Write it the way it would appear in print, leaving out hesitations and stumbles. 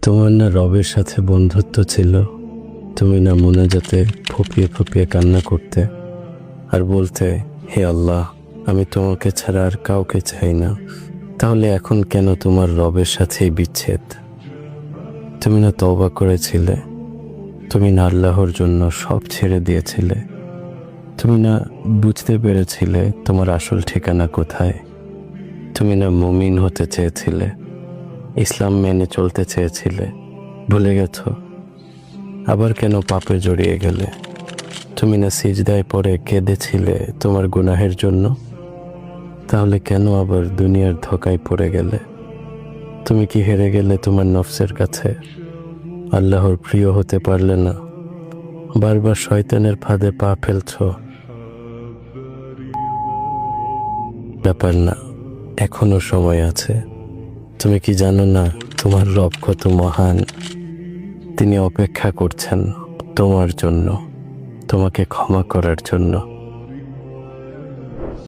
তোমার না রবের সাথে বন্ধুত্ব ছিল? তুমি না মোনাজাতে ফুপিয়ে ফুপিয়ে কান্না করতে আর বলতে, হে আল্লাহ, আমি তোমাকে ছাড়া আর কাউকে চাই না। তাহলে এখন কেন তোমার রবের সাথেই বিচ্ছেদ? তুমি না তওবা করেছিলে? তুমি না আল্লাহর জন্য সব ছেড়ে দিয়েছিলে? তুমি না বুঝতে পেরেছিলে তোমার আসল ঠিকানা কোথায়? তুমি না মুমিন হতে চেয়েছিলে, ইসলাম মেনে চলতে চেয়েছিলে? ভুলে গেছো? আবার কেন পাপে জড়িয়ে গেলে? তুমি না সিজদায় পড়ে কেঁদেছিলে তোমার গুনাহের জন্য? তাহলে কেন আবার দুনিয়ার ধোঁকায় পড়ে গেলে? তুমি কি হেরে গেলে তোমার নফসের কাছে? আল্লাহর প্রিয় হতে পারলে না? বারবার শয়তানের ফাঁদে পা ফেলছো? ব্যাপার না, এখনো সময় আছে। তুমি কি জানো না তোমার রব কত মহান? তিনি অপেক্ষা করছেন তোমার জন্য, তোমাকে ক্ষমা করার জন্য।